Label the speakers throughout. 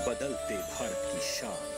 Speaker 1: बदलते भारत की शान।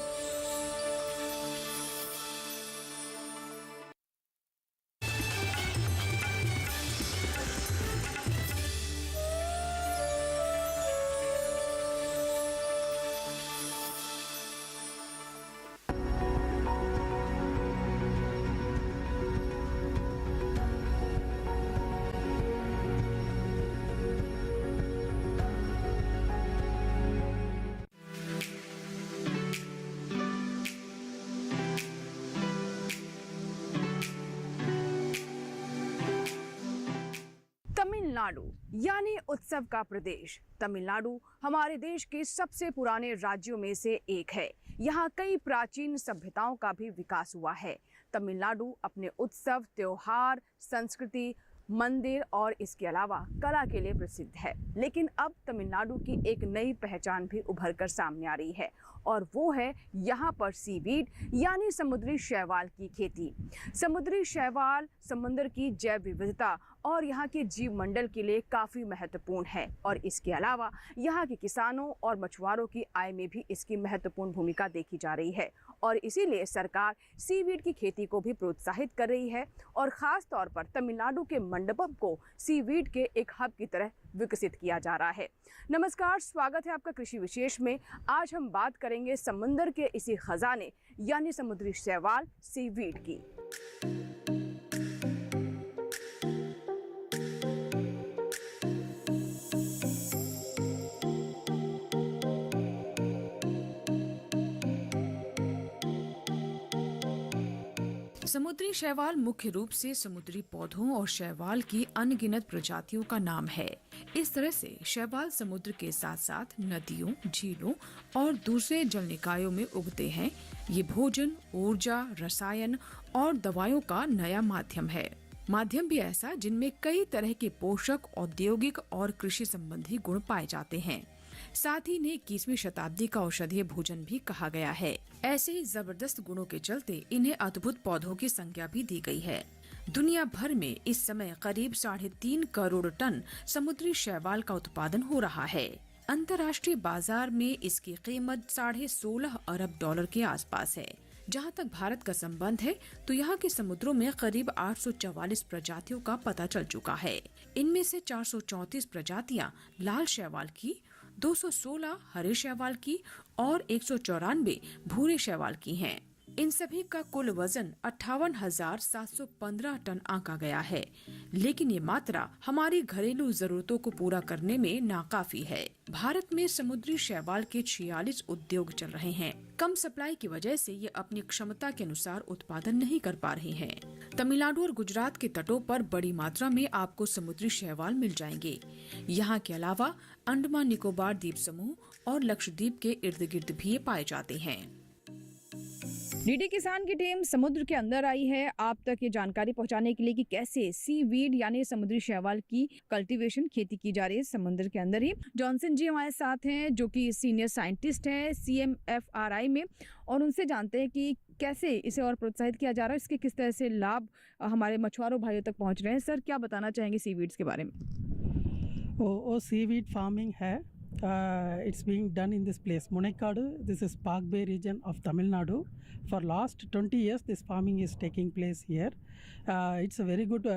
Speaker 2: तमिलनाडु यानी उत्सव का प्रदेश। तमिलनाडु हमारे देश के सबसे पुराने राज्यों में से एक है। यहाँ कई प्राचीन सभ्यताओं का भी विकास हुआ है। तमिलनाडु अपने उत्सव, त्योहार, संस्कृति, मंदिर और इसके अलावा कला के लिए प्रसिद्ध है। लेकिन अब तमिलनाडु की एक नई पहचान भी उभर कर सामने आ रही है और वो है यहाँ पर सीवीड यानी समुद्री शैवाल की खेती। समुद्री शैवाल समुद्र की जैव विविधता और यहाँ के जीव मंडल के लिए काफ़ी महत्वपूर्ण है और इसके अलावा यहाँ के किसानों और मछुआरों की आय में भी इसकी महत्वपूर्ण भूमिका देखी जा रही है और इसीलिए सरकार सीवीड की खेती को भी प्रोत्साहित कर रही है और ख़ास तौर पर तमिलनाडु के मंडपम को सीवीड के एक हब की तरह विकसित किया जा रहा है। नमस्कार, स्वागत है आपका कृषि विशेष में। आज हम बात करेंगे समुद्र के इसी खजाने यानी समुद्री शैवाल सीवीड की। समुद्री शैवाल मुख्य रूप से समुद्री पौधों और शैवाल की अनगिनत प्रजातियों का नाम है। इस तरह से शैवाल समुद्र के साथ साथ नदियों, झीलों और दूसरे जल निकायों में उगते हैं। ये भोजन, ऊर्जा, रसायन और दवाओं का नया माध्यम है। माध्यम भी ऐसा जिनमें कई तरह के पोषक, औद्योगिक और कृषि संबंधी गुण पाए जाते हैं। साथ ही इन्हें 21वीं शताब्दी का औषधीय भोजन भी कहा गया है। ऐसे ही जबरदस्त गुणों के चलते इन्हें अद्भुत पौधों की संज्ञा भी दी गई है। दुनिया भर में इस समय करीब 3.5 करोड़ टन समुद्री शैवाल का उत्पादन हो रहा है। अंतर्राष्ट्रीय बाजार में इसकी कीमत $16.5 अरब के आसपास है। जहां तक भारत का संबंध है तो यहाँ के समुद्रों में करीब 844 प्रजातियों का पता चल चुका है। इनमें से 434 प्रजातियां लाल शैवाल की, 216 हरे शैवाल की और 194 भूरे शैवाल की हैं। इन सभी का कुल वजन 58,715 टन आंका गया है, लेकिन ये मात्रा हमारी घरेलू जरूरतों को पूरा करने में नाकाफी है। भारत में समुद्री शैवाल के 46 उद्योग चल रहे हैं। कम सप्लाई की वजह से ये अपनी क्षमता के अनुसार उत्पादन नहीं कर पा रहे हैं। तमिलनाडु और गुजरात के तटों पर बड़ी मात्रा में आपको समुद्री शैवाल मिल जाएंगे। यहाँ के अलावा अंडमान निकोबार द्वीप समूह और लक्षद्वीप के इर्द गिर्द भी ये पाए जाते हैं। डीडी किसान की टीम समुद्र के अंदर आई है आप तक ये जानकारी पहुंचाने के लिए कि कैसे सीवीड यानी समुद्री शैवाल की कल्टीवेशन, खेती की जा रही है समुद्र के अंदर ही। जॉनसन जी हमारे साथ हैं जो कि सीनियर साइंटिस्ट हैं CMFRI में, और उनसे जानते हैं कि कैसे इसे और प्रोत्साहित किया जा रहा है, इसके किस तरह से लाभ हमारे मछुआरों भाइयों तक पहुँच रहे हैं। सर, क्या बताना चाहेंगे सीवीड्स के बारे में?
Speaker 3: वो सीवीड फार्मिंग है। It's being done in this place, Munaikadu. This is Park Bay region of Tamil Nadu. For last 20 years, this farming is taking place here. It's a very good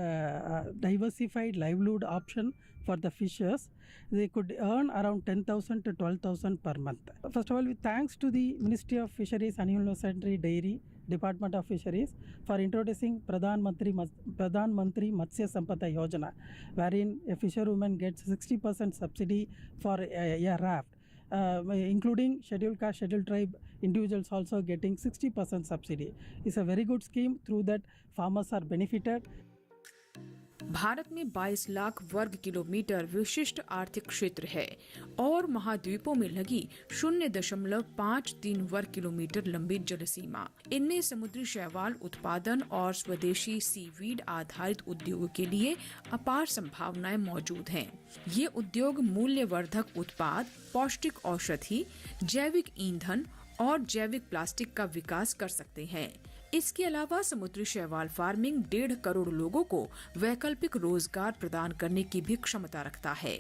Speaker 3: diversified livelihood option for the fishers. They could earn around 10,000 to 12,000 per month. First of all, with thanks to the Ministry of Fisheries, Animal Husbandry, Dairy, Department of Fisheries for introducing Pradhan Mantri Matsya Sampada Yojana, wherein a fisherwoman gets 60% subsidy for a raft, including scheduled caste, scheduled tribe individuals also getting 60% subsidy. It's a very good scheme. Through that, farmers are benefited.
Speaker 2: Bharat में 22 लाख वर्ग kilometre विशिष्ट आर्थिक क्षेत्र है और महाद्वीपों में लगी 0.53 वर्ग किलोमीटर लंबी जल सीमा। इनमें समुद्री शैवाल उत्पादन और स्वदेशी सीवीड आधारित उद्योगों के लिए अपार संभावनाएं मौजूद हैं। ये उद्योग मूल्यवर्धक उत्पाद, पौष्टिक औषधि, जैविक ईंधन और जैविक प्लास्टिक का विकास कर सकते हैं। इसके अलावा समुद्री शैवाल फार्मिंग 1.5 करोड़ लोगों को वैकल्पिक रोजगार प्रदान करने की भी क्षमता रखता है।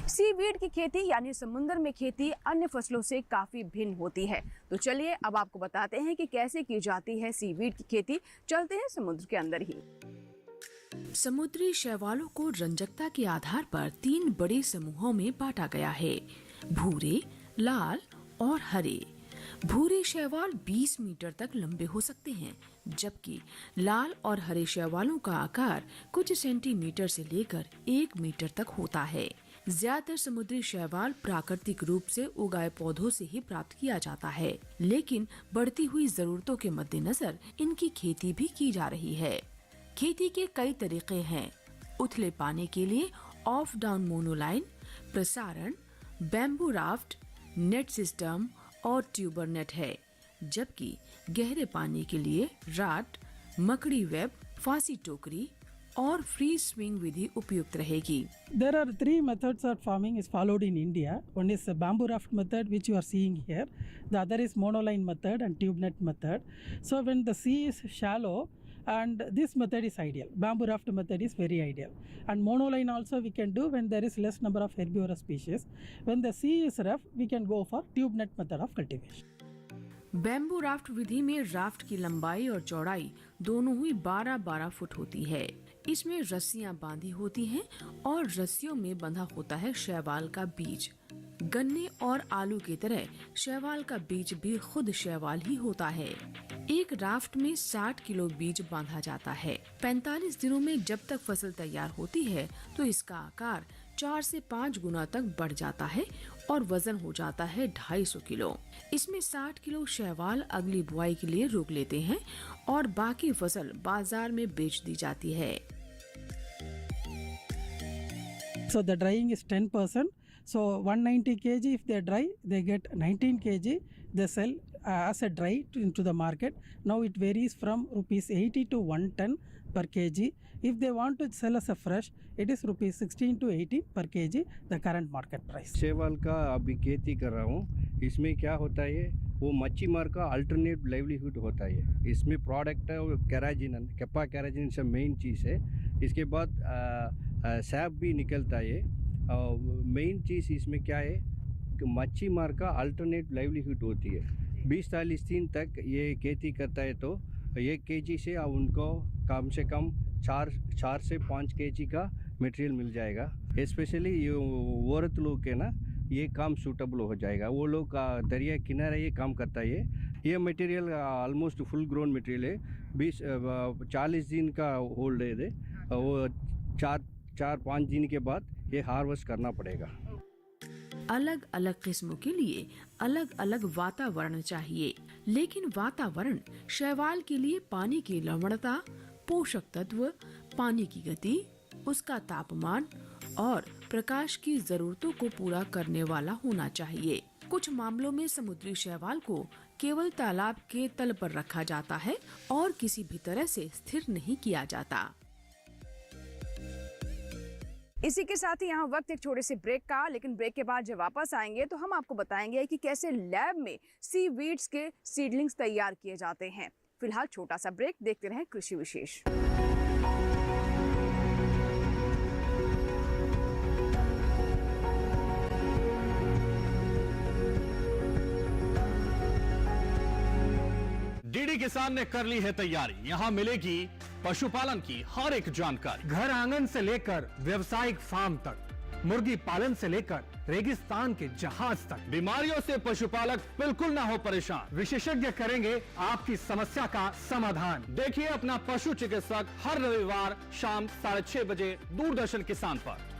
Speaker 4: सीवीड की खेती यानी समुद्र में खेती अन्य फसलों से काफी भिन्न होती है। तो चलिए अब आपको बताते हैं कि कैसे की जाती है सीवीड की खेती। चलते हैं समुद्र के अंदर ही।
Speaker 2: समुद्री शैवालों को रंजकता के आधार पर 3 बड़े समूहों में बांटा गया है: भूरे, लाल और हरे। भूरे शैवाल 20 मीटर तक लंबे हो सकते हैं, जबकि लाल और हरे शैवालों का आकार कुछ सेंटीमीटर से लेकर 1 मीटर तक होता है। ज्यादातर समुद्री शैवाल प्राकृतिक रूप से उगाए पौधों से ही प्राप्त किया जाता है, लेकिन बढ़ती हुई जरूरतों के मद्देनजर इनकी खेती भी की जा रही है। खेती के कई तरीके हैं। उथले पानी के लिए ऑफ डाउन मोनोलाइन, प्रसारण, बैम्बू राफ्ट, नेट सिस्टम और ट्यूबर नेट है, जबकि गहरे पानी के लिए राट, मकड़ी वेब, फांसी टोकरी और फ्री स्विंग विधि उपयुक्त रहेगी।
Speaker 3: There are 3 methods of farming is followed in India. One is a bamboo raft method, which you are seeing here. The other is monoline method and tube net method. So when the sea is shallow, and this method is ideal. Bamboo raft method is very ideal. And monoline also we can do when there is less number of herbivorous species. When the sea is rough, we can go for tube net method of cultivation.
Speaker 2: Bamboo raft विधि में raft की लंबाई और चौड़ाई दोनों ही 12-12 foot होती है। इसमें रस्सियां बांधी होती हैं और रस्सियों में बंधा होता है शैवाल का बीज। गन्ने और आलू की तरह शैवाल का बीज भी खुद शैवाल ही होता है। एक राफ्ट में 60 किलो बीज बांधा जाता है। 45 दिनों में जब तक फसल तैयार होती है तो इसका आकार 4 से 5 गुना तक बढ़ जाता है और वजन हो जाता है 250 किलो। इसमें 60 किलो शैवाल अगली बुआई के लिए रोक लेते हैं और बाकी फसल बाजार में बेच दी जाती है।
Speaker 3: So the drying is 10%. So 190 kg if they dry, they get 19 kg. They sell as a dry into the market. Now it varies from rupees 80 to 110 per kg. If they want to sell as a fresh, it is rupees 16 to 18 per kg, the current market price.
Speaker 5: शैवाल का अभी खेती कर रहा हूँ। इसमें क्या होता है, वो मच्छी मार का अल्टरनेट लाइवलीहुड होता है। इसमें प्रोडक्ट है वो कैराजिन, कैपा कैराजिन सब मेन चीज़ है। इसके बाद सैप भी निकलता है। मेन चीज़ इसमें क्या है कि मच्छी मार का अल्टरनेट लाइवलीहुड होती है। 20-40 दिन तक ये खेती करता है तो 1 kg से अब उनको कम से कम 4 से 5 kg का मटेरियल मिल जाएगा। स्पेशली ये औरत लोग के ना ये काम सूटेबल हो जाएगा। वो लोग दरिया किनारे ये काम करता है। ये material almost full grown material है। 40 दिन का होल्ड है। वो 4-5 दिन के बाद ये हार्वेस्ट करना पड़ेगा।
Speaker 2: अलग अलग किस्मों के लिए अलग अलग वातावरण चाहिए, लेकिन वातावरण शैवाल के लिए पानी की लवणता, पोषक तत्व, पानी की गति, उसका तापमान और प्रकाश की जरूरतों को पूरा करने वाला होना चाहिए। कुछ मामलों में समुद्री शैवाल को केवल तालाब के तल पर रखा जाता है और किसी भी तरह से स्थिर नहीं किया जाता।
Speaker 4: इसी के साथ ही यहाँ वक्त एक छोटे से ब्रेक का, लेकिन ब्रेक के बाद जब वापस आएंगे तो हम आपको बताएंगे कि कैसे लैब में सीवीड्स के सीडलिंग्स तैयार किए जाते हैं। फिलहाल छोटा सा ब्रेक, देखते रहें कृषि विशेष।
Speaker 1: डीडी किसान ने कर ली है तैयारी। यहाँ मिलेगी पशुपालन की हर एक जानकारी,
Speaker 6: घर आंगन से लेकर व्यवसायिक फार्म तक, मुर्गी पालन से लेकर रेगिस्तान के जहाज तक।
Speaker 1: बीमारियों से पशुपालक बिल्कुल ना हो परेशान।
Speaker 6: विशेषज्ञ करेंगे आपकी समस्या का समाधान।
Speaker 1: देखिए अपना पशु चिकित्सक हर रविवार शाम 6:30 बजे दूरदर्शन किसान पर।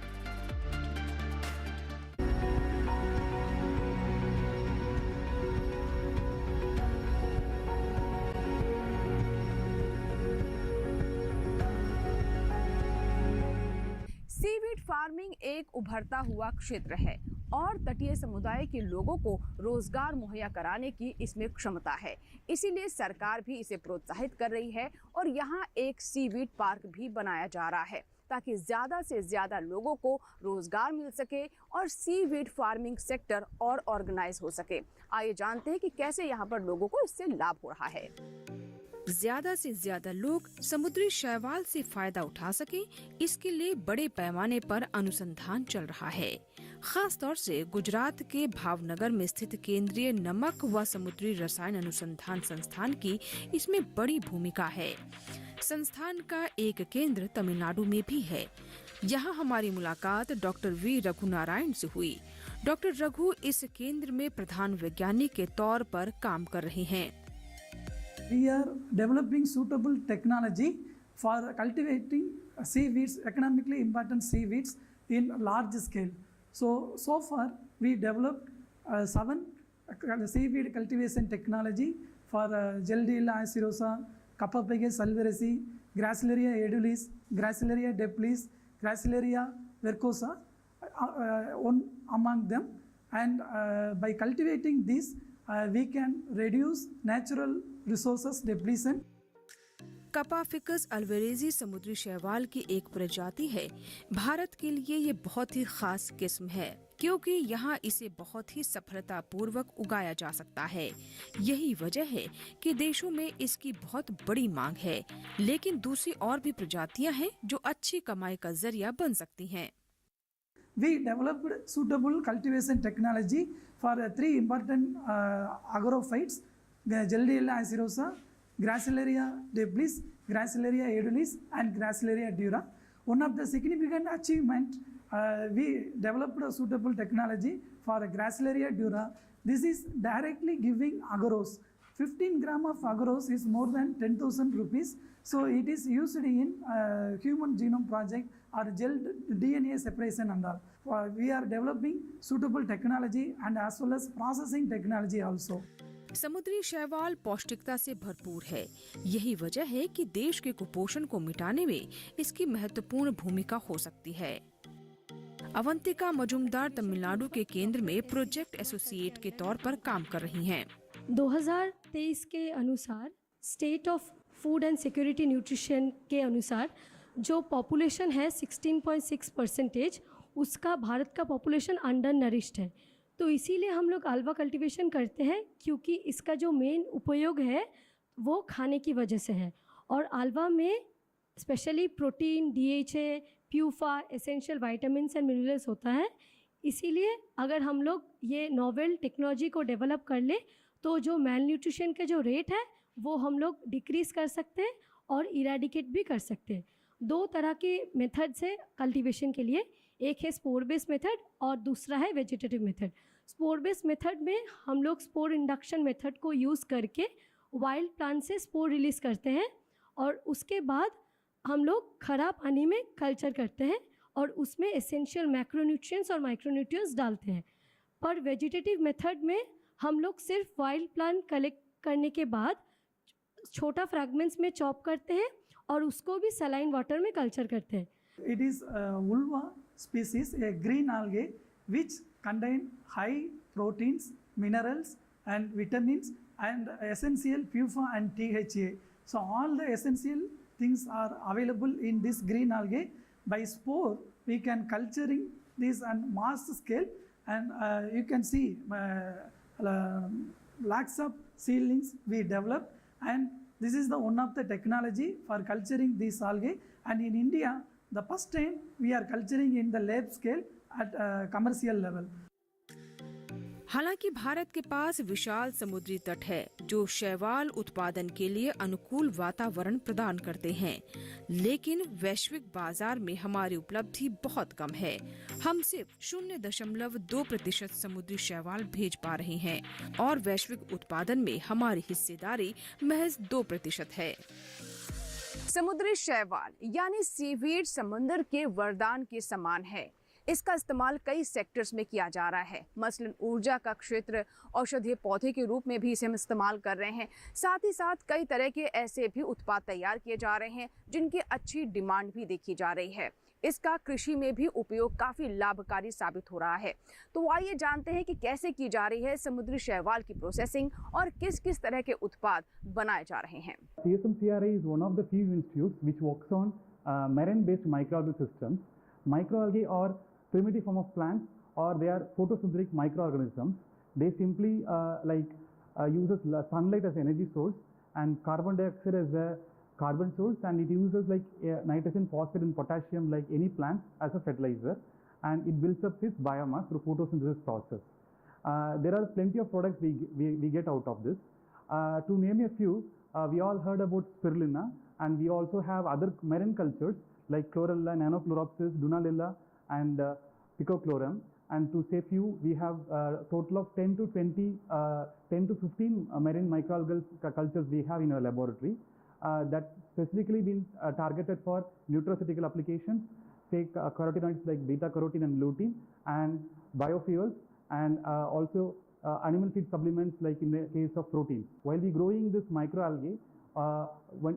Speaker 4: सीवीड फार्मिंग एक उभरता हुआ क्षेत्र है और तटीय समुदाय के लोगों को रोजगार मुहैया कराने की इसमें क्षमता है। इसीलिए सरकार भी इसे प्रोत्साहित कर रही है और यहाँ एक सीवीड पार्क भी बनाया जा रहा है ताकि ज़्यादा से ज़्यादा लोगों को रोजगार मिल सके और सीवीड फार्मिंग सेक्टर और ऑर्गेनाइज हो सके। आइए जानते हैं कि कैसे यहाँ पर लोगों को इससे लाभ हो रहा है।
Speaker 2: ज्यादा से ज्यादा लोग समुद्री शैवाल से फायदा उठा सकें, इसके लिए बड़े पैमाने पर अनुसंधान चल रहा है। खास तौर से गुजरात के भावनगर में स्थित केंद्रीय नमक व समुद्री रसायन अनुसंधान संस्थान की इसमें बड़ी भूमिका है। संस्थान का एक केंद्र तमिलनाडु में भी है। यहाँ हमारी मुलाकात डॉक्टर वी रघुनारायण से हुई। डॉक्टर रघु इस केंद्र में प्रधान वैज्ञानिक के तौर पर काम कर रहे हैं।
Speaker 7: We are developing suitable technology for cultivating seaweeds, economically important seaweeds in large scale. So far we developed 7 seaweed cultivation technology for Geldilla acidosa, Capapegus salvaresi, Gracilaria edulis, Gracilaria deplis, Gracilaria vercosa, one among them. And by cultivating these, we can reduce natural resources depletion.
Speaker 2: कपाफिकस अल्वेरेजी समुद्री शैवाल की एक प्रजाति है। भारत के लिए ये बहुत ही खास किस्म है क्योंकि यहाँ इसे बहुत ही सफलतापूर्वक उगाया जा सकता है। यही वजह है कि देशों में इसकी बहुत बड़ी मांग है, लेकिन दूसरी और भी प्रजातियाँ हैं जो अच्छी कमाई का जरिया बन सकती हैं।
Speaker 7: We developed suitable cultivation technology for 3 important agrophytes, Geldilla acidosa, Gracilaria deplis, Gracilaria edulis and Gracilaria dura. One of the significant achievement, we developed a suitable technology for Gracilaria dura. This is directly giving agarose. 15 gram of agarose is more than 10,000 rupees. So it is used in Human Genome Project or gel DNA separation and all. We are developing suitable technology and as well as processing technology also.
Speaker 2: समुद्री शैवाल पौष्टिकता से भरपूर है। यही वजह है कि देश के कुपोषण को मिटाने में इसकी महत्वपूर्ण भूमिका हो सकती है। अवंतिका मजुमदार तमिलनाडु के केंद्र में प्रोजेक्ट एसोसिएट के तौर पर काम कर रही हैं।
Speaker 8: 2023 के अनुसार state of food and security nutrition के अनुसार जो पॉपुलेशन है 16.6%, उसका भारत का पॉपुलेशन अंडर नरिश्ड है। तो इसीलिए हम लोग आल्वा कल्टीवेशन करते हैं क्योंकि इसका जो मेन उपयोग है वो खाने की वजह से है। और आल्वा में specially protein, DHA, PUFA, essential vitamins and minerals होता है। इसीलिए अगर हम लोग ये नोवेल टेक्नोलॉजी को डेवलप कर ले तो जो मैल न्यूट्रिशन के जो रेट है वो हम लोग डिक्रीज़ कर सकते हैं और इरेडिकेट भी कर सकते हैं। 2 तरह के मेथड्स है कल्टीवेशन के लिए, एक है स्पोर बेस्ड मेथड और दूसरा है vegetative method. Spore based method में हम लोग स्पोर इंडक्शन मेथड को यूज़ करके वाइल्ड प्लांट से स्पोर रिलीज़ करते हैं और उसके बाद हम लोग खरा पानी में कल्चर करते हैं और उसमें एसेंशियल मैक्रोन्यूट्रिएंट्स और माइक्रोन्यूट्रिएंट्स डालते हैं। पर वेजिटेटिव मेथड में हम लोग सिर्फ वाइल्ड प्लांट कलेक्ट करने के बाद छोटा फ्रैगमेंट्स में चॉप करते हैं और उसको भी सलाइन वाटर में कल्चर करते हैं।
Speaker 7: It is Ulva species, a green algae which contain high proteins, minerals and vitamins and essential PUFA and THA. So all the essential things are available in this green algae. By spore, we can culturing this on mass scale, and you can see lakhs of seedlings we develop, and this is the one of the technology for culturing these algae. And in India, the first time we are culturing in the lab scale at commercial level.
Speaker 2: हालांकि भारत के पास विशाल समुद्री तट है जो शैवाल उत्पादन के लिए अनुकूल वातावरण प्रदान करते हैं, लेकिन वैश्विक बाजार में हमारी उपलब्धि बहुत कम है। हम सिर्फ 0.2% समुद्री शैवाल भेज पा रहे हैं और वैश्विक उत्पादन में हमारी हिस्सेदारी महज 2% है।
Speaker 4: समुद्री शैवाल यानी सीवीड समुद्र के वरदान के समान है। इसका इस्तेमाल कई सेक्टर्स में किया जा रहा है, मसलन ऊर्जा का क्षेत्र, औषधीय पौधे के रूप में भी इसे हम इस्तेमाल कर रहे हैं। साथ ही साथ कई तरह के ऐसे भी उत्पाद तैयार किए जा रहे हैं जिनकी अच्छी डिमांड भी देखी जा रही है। इसका कृषि में भी उपयोग काफ़ी लाभकारी साबित हो रहा है। तो आइए जानते हैं कि कैसे की जा रही है समुद्री शैवाल की प्रोसेसिंग और किस किस तरह के उत्पाद बनाए जा रहे हैं।
Speaker 9: CSMCRI is one of the few institutes which works on marine-based microalgal systems. Microalgae are primitive form of plants, or they are photosynthetic microorganisms. They simply uses sunlight as energy source, and carbon dioxide as a carbon source, and it uses like nitrogen, phosphate and potassium like any plant as a fertilizer, and it builds up its biomass through photosynthesis process. There are plenty of products we get out of this. To name a few, we all heard about spirulina, and we also have other marine cultures like chlorella, nanochloropsis, dunaliella and picochlorem. And to say few, we have a total of 10 to 15 marine microalgal cultures we have in our laboratory that specifically been targeted for nutraceutical applications, say carotenoids like beta carotene and lutein, and biofuels, and also animal feed supplements like in the case of protein. While we growing this microalgae,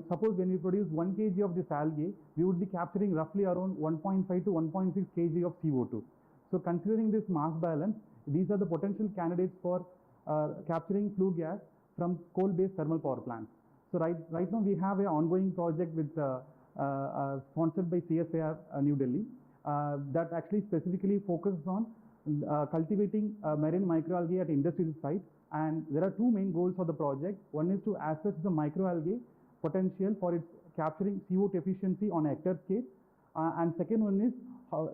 Speaker 9: suppose when we produce 1 kg of this algae, we would be capturing roughly around 1.5 to 1.6 kg of CO2. So considering this mass balance, these are the potential candidates for capturing flue gas from coal-based thermal power plants. So right now we have an ongoing project with sponsored by CSIR New Delhi that actually specifically focuses on cultivating marine microalgae at industrial sites. And there are two main goals for the project. One is to assess the microalgae potential for its capturing CO2 efficiency on a hectare scale. And second one is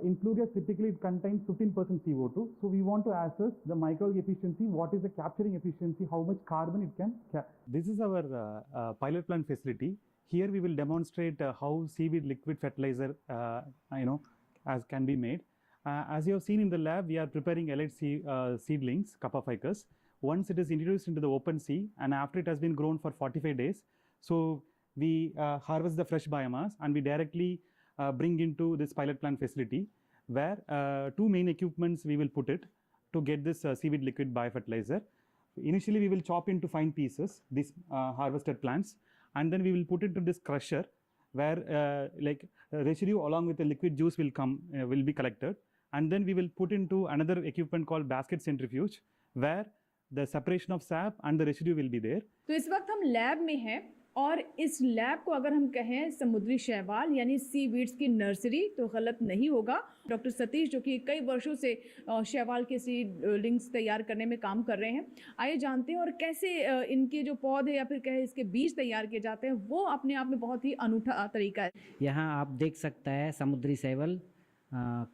Speaker 9: in flue gas typically it contains 15% CO2. So we want to assess the microalgae efficiency, what is the capturing efficiency, how much carbon it can capture. This is our pilot plant facility. Here we will demonstrate how seaweed liquid fertilizer as can be made. As you have seen in the lab, we are preparing elite seedlings, Kappa ficus. Once it is introduced into the open sea and after it has been grown for 45 days, so we harvest the fresh biomass and we directly bring into this pilot plant facility where two main equipments we will put it to get this seaweed liquid biofertilizer. Initially we will chop into fine pieces these harvested plants, and then we will put it into this crusher where residue along with the liquid juice will be collected, and then we will put into another equipment called basket centrifuge where the separation of sap and the residue will be there.
Speaker 4: तो इस वक्त हम lab में हैं और इस lab को अगर हम कहें समुद्री शैवाल यानी सी वीड्स की नर्सरी तो गलत नहीं होगा। डॉक्टर सतीश जो कि कई वर्षों से शैवाल के सीडलिंग्स तैयार करने में काम कर रहे हैं, आइए जानते हैं और कैसे इनके जो पौधे या फिर कहे इसके बीज तैयार किए जाते हैं, वो अपने आप में बहुत ही अनूठा तरीका है।
Speaker 10: यहाँ आप देख सकते हैं समुद्री शैवाल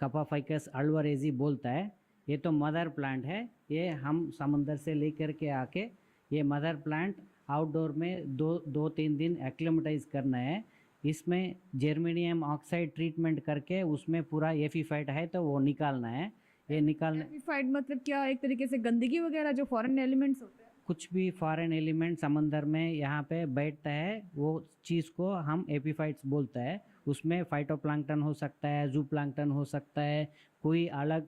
Speaker 10: कपा फाइकस अल्वारेजी बोलता है। ये तो मदर प्लांट है, ये हम समुद्र से लेकर के आके ये मदर प्लांट आउटडोर में 2-3 दिन एक्लिमेटाइज करना है। इसमें जर्मेनियम ऑक्साइड ट्रीटमेंट करके उसमें पूरा एफीफाइट है तो वो निकालना है। ये निकालना
Speaker 4: एफीफाइट मतलब क्या, एक तरीके से गंदगी वगैरह जो फॉरेन एलिमेंट्स होते हैं,
Speaker 10: कुछ भी फॉरेन एलिमेंट समंदर में यहाँ पे बैठता है वो चीज़ को हम एपीफाइट्स बोलता है। उसमें फाइटोप्लैंक्टन हो सकता है, जूप्लैंक्टन हो सकता है, कोई अलग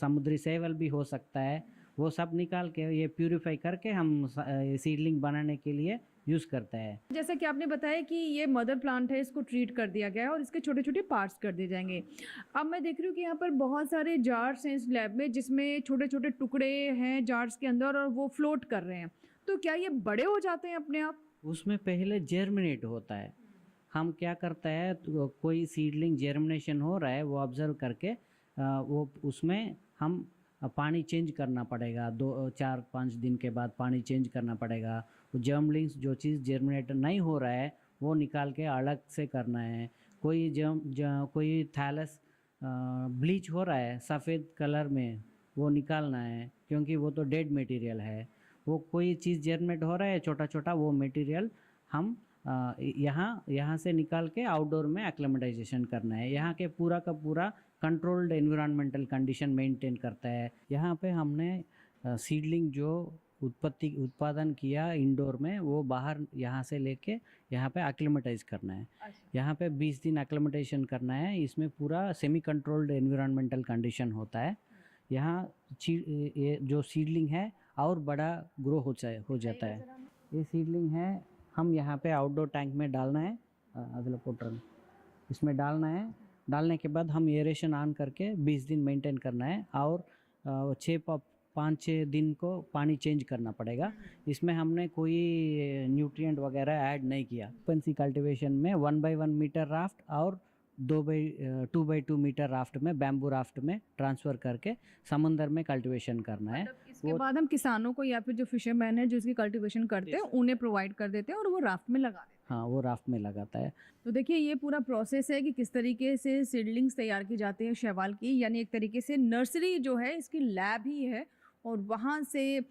Speaker 10: समुद्री शैवाल भी हो सकता है। वो सब निकाल के ये प्यूरिफाई करके हम सीडलिंग बनाने के लिए यूज़ करते हैं।
Speaker 4: जैसा कि आपने बताया कि ये मदर प्लांट है, इसको ट्रीट कर दिया गया है और इसके छोटे छोटे पार्ट्स कर दिए जाएंगे। अब मैं देख रही हूँ कि यहाँ पर बहुत सारे जार्स हैं इस लैब में जिसमें छोटे छोटे टुकड़े हैं जार्स के अंदर और वो फ्लोट कर रहे हैं। तो क्या ये बड़े हो जाते हैं अपने आप?
Speaker 10: उसमें पहले जर्मिनेट होता है। हम क्या करता है तो कोई सीडलिंग जर्मिनेशन हो रहा है वो ऑब्जर्व करके वो उसमें हम पानी चेंज करना पड़ेगा। 2-4-5 दिन के बाद पानी चेंज करना पड़ेगा। वो जर्मलिंग्स जो चीज़ जर्मिनेट नहीं हो रहा है वो निकाल के अलग से करना है। कोई थैलस ब्लीच हो रहा है सफ़ेद कलर में वो निकालना है क्योंकि वो तो डेड मटेरियल है। वो कोई चीज़ जर्मिनेट हो रहा है छोटा छोटा वो मटेरियल हम यहाँ से निकाल के आउटडोर में एक्लिमेटाइजेशन करना है। यहाँ के पूरा का पूरा कंट्रोल्ड एनवायरमेंटल कंडीशन मेंटेन करता है। यहाँ पे हमने सीडलिंग जो उत्पादन किया इंडोर में वो बाहर यहाँ से लेके यहाँ पे एक्लिमेटाइज करना है। यहाँ पे 20 दिन एक्लिमेटाइजेशन करना है। इसमें पूरा सेमी कंट्रोल्ड एनवायरमेंटल कंडीशन होता है। यहाँ ये जो सीडलिंग है और बड़ा ग्रो हो जाता है। ये सीडलिंग है हम यहाँ पे आउटडोर टैंक में डालना है, अगला पोटर इसमें डालना है। डालने के बाद हम एरेशन ऑन करके 20 दिन मेंटेन करना है और 5-6 दिन को पानी चेंज करना पड़ेगा। इसमें हमने कोई न्यूट्रिएंट वगैरह ऐड नहीं किया। पेंसी कल्टीवेशन में 1x1 मीटर राफ्ट और 2x2 मीटर राफ्ट में बैम्बू राफ्ट में ट्रांसफ़र करके समुंदर में कल्टीवेशन करना है।
Speaker 4: उसके बाद हम किसानों को या फिर जो फिशरमैन है जो इसकी कल्टीवेशन करते हैं उन्हें प्रोवाइड कर देते हैं और वो राफ्ट में लगा देते हैं।
Speaker 10: हाँ, वो राफ्ट में लगाता है।
Speaker 4: तो देखिए ये पूरा प्रोसेस है कि किस तरीके से सीडलिंग्स तैयार की जाती हैं शैवाल की, यानी एक तरीके से नर्सरी जो है इसकी लैब ही है और वहाँ से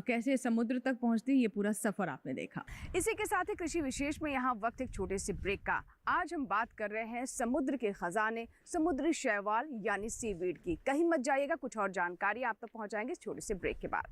Speaker 4: कैसे समुद्र तक पहुंचती है ये पूरा सफ़र आपने देखा। इसी के साथ ही कृषि विशेष में यहाँ वक्त एक छोटे से ब्रेक का। आज हम बात कर रहे हैं समुद्र के खजाने समुद्री शैवाल यानी सीवीड की। कहीं मत जाइएगा, कुछ और जानकारी आप तक पहुँचाएंगे इस छोटे से ब्रेक के बाद।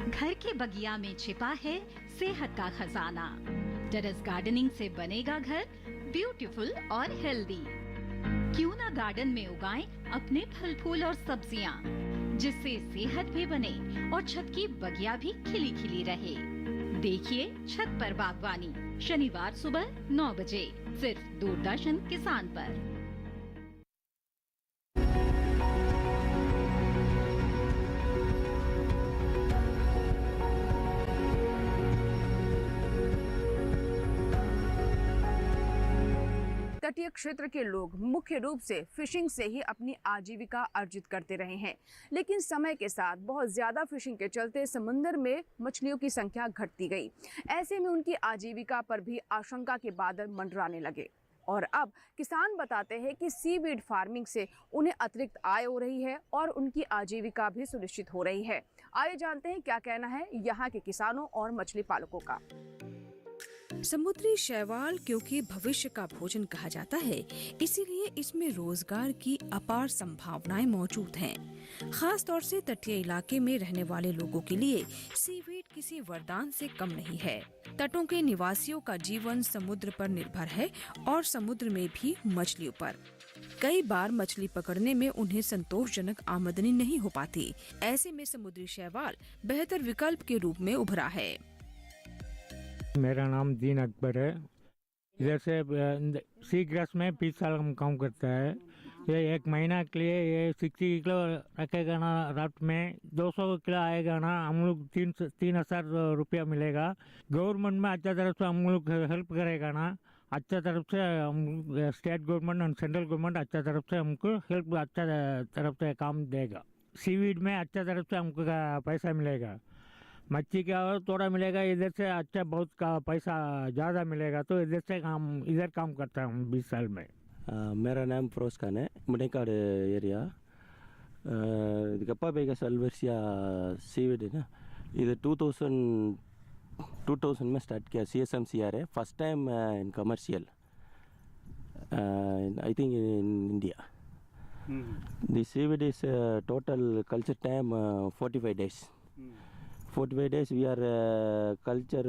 Speaker 11: घर के बगिया में छिपा है सेहत का खजाना। टेरेस गार्डनिंग से बनेगा घर ब्यूटीफुल और हेल्दी। क्यों ना गार्डन में उगाएं अपने फल फूल और सब्जियां, जिससे सेहत भी बने और छत की बगिया भी खिली खिली रहे। देखिए छत पर बागवानी, शनिवार सुबह 9 बजे सिर्फ दूरदर्शन किसान पर।
Speaker 4: तटीय क्षेत्र के लोग मुख्य रूप से फिशिंग से ही अपनी आजीविका अर्जित करते रहे हैं, लेकिन समय के साथ बहुत ज़्यादा फिशिंग के चलते समुद्र में मछलियों की संख्या घटती गई। ऐसे में उनकी आजीविका पर भी आशंका के बादल मंडराने लगे और अब किसान बताते हैं कि सीवीड फार्मिंग से उन्हें अतिरिक्त आय हो रही है और उनकी आजीविका भी सुनिश्चित हो रही है। आइए जानते हैं क्या कहना है यहाँ के किसानों और मछली पालकों का।
Speaker 2: समुद्री शैवाल क्योंकि भविष्य का भोजन कहा जाता है, इसीलिए इसमें रोजगार की अपार संभावनाएं मौजूद हैं। खास तौर से तटीय इलाके में रहने वाले लोगों के लिए सीवीड किसी वरदान से कम नहीं है। तटों के निवासियों का जीवन समुद्र पर निर्भर है और समुद्र में भी मछलियों पर। कई बार मछली पकड़ने में उन्हें संतोषजनक आमदनी नहीं हो पाती। ऐसे में समुद्री शैवाल बेहतर विकल्प के रूप में उभरा है।
Speaker 12: मेरा नाम दीन अकबर है। इधर से सी ग्रास में 20 साल हम काम करता है। ये 1 महीना के लिए ये 60 किलो रखेगा ना, रात में 200 किलो आएगा ना, हम लोग 3,000 रुपया मिलेगा। गवर्नमेंट में अच्छा तरफ से हम लोग हेल्प करेगा ना, अच्छा तरफ से हम स्टेट गवर्नमेंट और सेंट्रल गवर्नमेंट अच्छा तरफ से हमको हेल्प अच्छा तरफ से काम देगा। सीवीड में अच्छा तरफ से हमको पैसा मिलेगा, मच्छी का थोड़ा मिलेगा, इधर से अच्छा बहुत का पैसा ज़्यादा मिलेगा, तो इधर से इधर काम करता हूँ 20 साल में।
Speaker 13: मेरा नाम फरोज खान है, मुनेकाड एरिया। गप्पा बेगा सलवर्सिया सीवीड है ना, इधर 2000 में स्टार्ट किया। CSMCR है, first time in commercial I think in India. The seaweed is total culture time 45 days. 45 days we are culture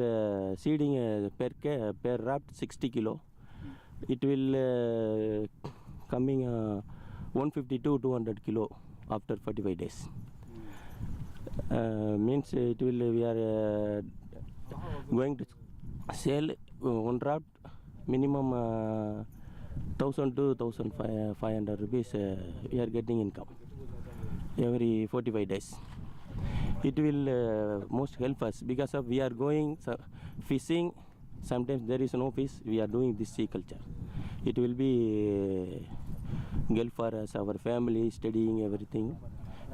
Speaker 13: seeding per raft 60 kilo. It will coming 150 to 200 kilo after 45 days. Means it will we are going to sell one raft minimum 1,000 to 1,500 rupees. We are getting income every 45 days. It will most help us because of we are going fishing. Sometimes there is no fish. We are doing this sea culture. It will be help for us, our family, studying everything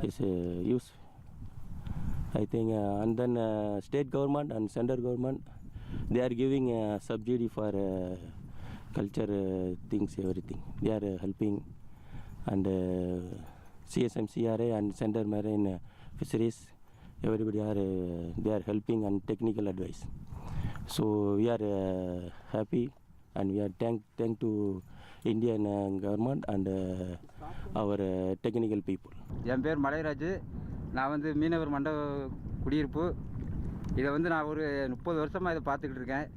Speaker 13: is use. I think and then state government and central government they are giving subsidy for culture things, everything. They are helping and CSMCRA and Central Marine Fisheries. Everybody are they are helping and technical advice. So we are happy and we are thank to Indian government and our technical people.
Speaker 14: என் பேர் மலைராஜ். நான் வந்து மீனவர் மண்டப குடியிருப்பு. இதை வந்து நான் ஒரு 30 வருஷமாக இதை பார்த்துக்கிட்டு இருக்கேன்.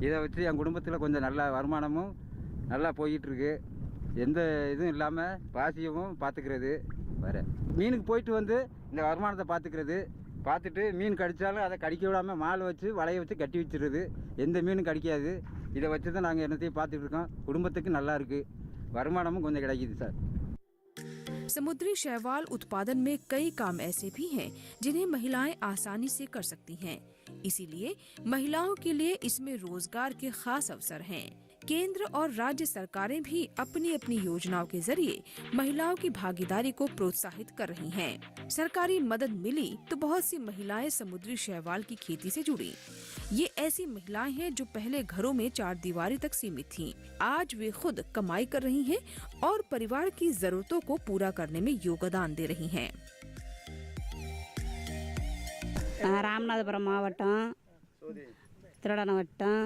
Speaker 14: இதை வச்சு என் குடும்பத்தில் கொஞ்சம் நல்ல வருமானமும் நல்லா போய்கிட்டுருக்கு. எந்த இதுவும் இல்லாமல் பாசியமும் பார்த்துக்கிறது. வேறு மீனுக்கு போயிட்டு வந்து இந்த வருமானத்தை பார்த்துக்கிறது. பார்த்துட்டு மீன் கடித்தாலும் அதை கடிக்க விடாமல் மாலை வச்சு வலையை வச்சு கட்டி வச்சிடுறது. எந்த மீனும் கடிக்காது. இதை வச்சு தான் நாங்கள் என்னத்தையும் பார்த்துட்டு இருக்கோம். குடும்பத்துக்கு நல்லா இருக்குது, வருமானமும் கொஞ்சம் கிடைக்குது சார்.
Speaker 2: समुद्री शैवाल उत्पादन में कई काम ऐसे भी हैं जिन्हें महिलाएं आसानी से कर सकती हैं। इसीलिए महिलाओं के लिए इसमें रोजगार के खास अवसर हैं। केंद्र और राज्य सरकारें भी अपनी अपनी योजनाओं के जरिए महिलाओं की भागीदारी को प्रोत्साहित कर रही हैं। सरकारी मदद मिली तो बहुत सी महिलाएं समुद्री शैवाल की खेती से जुड़ी। ये ऐसी महिलाएं हैं जो पहले घरों में चारदीवारी तक सीमित थीं। आज वे खुद कमाई कर रही हैं और परिवार की जरूरतों को पूरा करने में योगदान दे रही हैं।
Speaker 15: ராமநாதபுரம் மாவட்டம் திருடன வட்டம்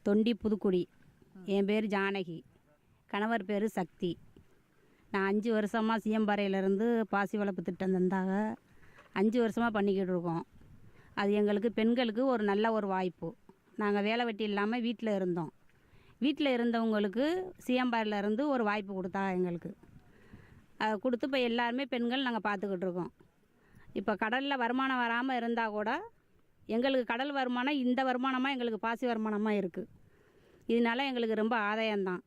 Speaker 15: தொண்டி புதுக்குடி. என் பேர் ஜானகி, கணவர் பேர் சக்தி. நான் 5 வருஷமாக சிஎம்பாறையிலேருந்து பாசி வளர்ப்பு திட்டம் தந்தாங்க. 5 வருஷமாக பண்ணிக்கிட்டு இருக்கோம். அது எங்களுக்கு பெண்களுக்கு ஒரு நல்ல ஒரு வாய்ப்பு. நாங்கள் வேலை வெட்டி இல்லாமல் வீட்டில் இருந்தோம். வீட்டில் இருந்தவங்களுக்கு சிஎம்பாறையிலேருந்து ஒரு வாய்ப்பு கொடுத்தாங்க எங்களுக்கு. அதை கொடுத்து இப்போ எல்லாருமே பெண்கள் நாங்கள் பார்த்துக்கிட்டு இருக்கோம். இப்போ கடலில் வருமானம் வராமல் இருந்தால் கூட எங்களுக்கு கடல் வருமானம் இந்த வருமானமாக எங்களுக்கு பாசி வருமானமாக இருக்குது. இதனால எங்களுக்கு ரொம்ப ஆதாயம்தான்.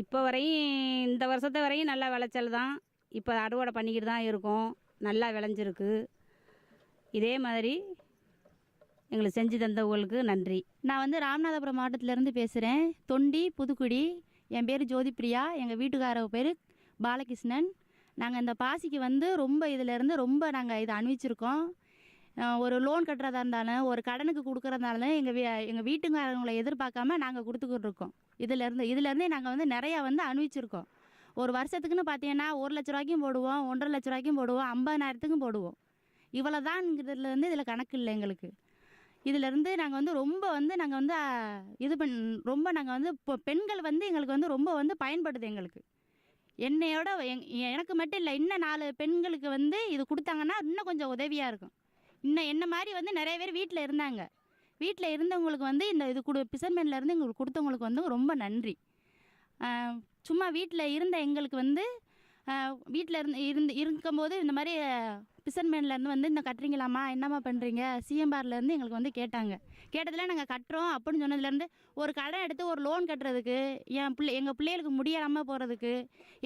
Speaker 15: இப்போ வரையும் இந்த வருஷத்து வரையும் நல்லா விளைச்சல் தான். இப்போ அறுவடை பண்ணிக்கிட்டு தான் இருக்கோம். நல்லா விளைஞ்சிருக்கு. இதே மாதிரி எங்களுக்கு செஞ்சு தந்தவங்களுக்கு நன்றி.
Speaker 16: நான் வந்து ராமநாதபுரம் மாவட்டத்திலேருந்து பேசுகிறேன், தொண்டி புதுக்குடி. என் பேர் ஜோதிப்பிரியா, எங்கள் வீட்டுக்கார பேர் பாலகிருஷ்ணன். நாங்கள் இந்த பாசிக்கு வந்து ரொம்ப இதிலேருந்து ரொம்ப நாங்கள் இதை அனுபவிச்சிருக்கோம். ஒரு லோன் கட்டுறதா இருந்தாலும் ஒரு கடனுக்கு கொடுக்குறதாலும் எங்கள் வீட்டுக்காரங்களை எதிர்பார்க்காம நாங்கள் கொடுத்துக்கிட்டு இருக்கோம். இதிலேருந்தே நாங்கள் வந்து நிறையா வந்து அனுபவிச்சிருக்கோம். ஒரு வருஷத்துக்குன்னு பார்த்தீங்கன்னா 1 லட்ச ரூபாய்க்கும் போடுவோம், 1.5 லட்ச ரூபாய்க்கும் போடுவோம், 50,000த்துக்கும் போடுவோம். இவ்வளோ தான்ங்கிறதுலேருந்து இதில் கணக்கு இல்லை எங்களுக்கு. இதிலேருந்து நாங்கள் வந்து ரொம்ப வந்து நாங்கள் வந்து ரொம்ப நாங்கள் வந்து இப்போ பெண்கள் வந்து எங்களுக்கு வந்து ரொம்ப வந்து பயன்படுது எங்களுக்கு. என்னையோட எனக்கு மட்டும் இல்லை, இன்னும் 4 பெண்களுக்கு வந்து இது கொடுத்தாங்கன்னா இன்னும் கொஞ்சம் உதவியாக இருக்கும். இன்னும் என்ன மாதிரி வந்து நிறைய பேர் வீட்டில் இருந்தாங்க. வீட்டில் இருந்தவங்களுக்கு வந்து இந்த இது பிசர்மேன்லேருந்து எங்களுக்கு கொடுத்தவங்களுக்கு வந்து ரொம்ப நன்றி. சும்மா வீட்டில் இருந்த எங்களுக்கு வந்து வீட்டில் இருக்கும்போது இந்த மாதிரி பிசர்மேன்லேருந்து வந்து இந்த கட்டுறீங்களாம்மா, என்னம்மா பண்ணுறீங்க, சிஎம்பார்லேருந்து எங்களுக்கு வந்து கேட்டாங்க. கேட்டதில் நாங்கள் கட்டுறோம் அப்படின்னு சொன்னதுலேருந்து ஒரு கடன் எடுத்து ஒரு லோன் கட்டுறதுக்கு, எங்கள் பிள்ளைகளுக்கு முடியாமல் போகிறதுக்கு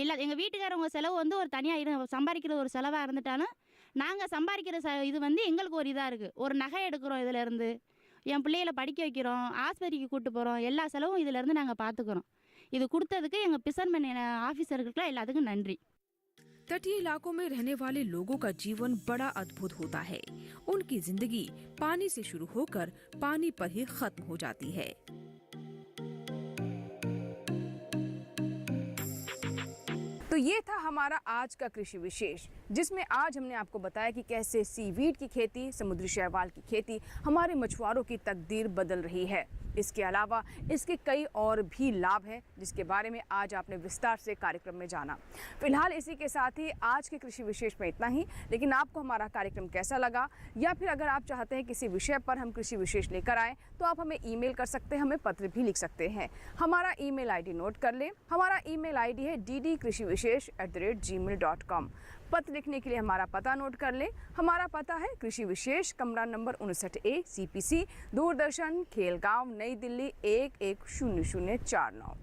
Speaker 16: இல்லை, எங்கள் வீட்டுக்காரவங்க செலவு வந்து ஒரு தனியாக சம்பாதிக்கிற ஒரு செலவாக இருந்துட்டாலும் நாங்கள் சம்பாதிக்கிற இது வந்து எங்களுக்கு ஒரு இதாக இருக்குது. ஒரு நகை எடுக்கிறோம், இதிலேருந்து என் பிள்ளைகளை படிக்க வைக்கிறோம், ஆஸ்பத்திரிக்கு கூப்பிட்டு போகிறோம், எல்லா செலவும் இதிலேருந்து நாங்கள் பார்த்துக்குறோம். இது கொடுத்ததுக்கு எங்கள் பிசர்மேன் ஆஃபீஸர்களுக்கெல்லாம் எல்லாத்துக்கும் நன்றி.
Speaker 2: तटीय इलाकों में रहने वाले लोगों का जीवन बड़ा अद्भुत होता है। उनकी जिंदगी पानी से शुरू होकर पानी पर ही खत्म हो जाती है।
Speaker 4: तो ये था हमारा आज का कृषि विशेष, जिसमें आज हमने आपको बताया कि कैसे सीवीड की खेती, समुद्री शैवाल की खेती हमारे मछुआरों की तकदीर बदल रही है। इसके अलावा इसके कई और भी लाभ हैं, जिसके बारे में आज आपने विस्तार से कार्यक्रम में जाना। फिलहाल इसी के साथ ही आज के कृषि विशेष में इतना ही। लेकिन आपको हमारा कार्यक्रम कैसा लगा, या फिर अगर आप चाहते हैं किसी विषय पर हम कृषि विशेष लेकर आएँ, तो आप हमें ईमेल कर सकते हैं, हमें पत्र भी लिख सकते हैं। हमारा ईमेल आईडी नोट कर लें। हमारा ईमेल आईडी है ddkrishivishesh@gmail.com। पत्र लिखने के लिए हमारा पता नोट कर लें। हमारा पता है कृषि विशेष, कमरा number 59A, CPC, Doordarshan, Khelgaon, नई दिल्ली 110049।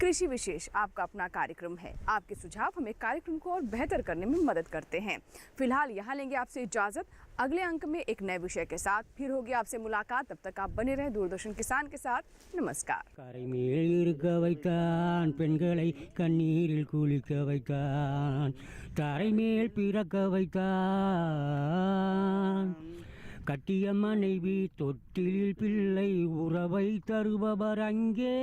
Speaker 4: कृषि विशेष आपका अपना कार्यक्रम है। आपके सुझाव हमें कार्यक्रम को और बेहतर करने में मदद करते हैं। फिलहाल यहाँ लेंगे आपसे इजाज़त। अगले अंक में एक नए विषय के साथ फिर होगी आपसे मुलाकात। तब तक आप बने रहें दूरदर्शन किसान के साथ। नमस्कार।
Speaker 17: கரை மேல் இருக்க வைத்தான், பெண்களை கண்ணீரில் குளிக்க வைத்தான், தரை மேல் பிறக்க வைத்தான், கட்டிய மனைவி தொட்டிலில் பிள்ளை உறவை தருபவர் அங்கே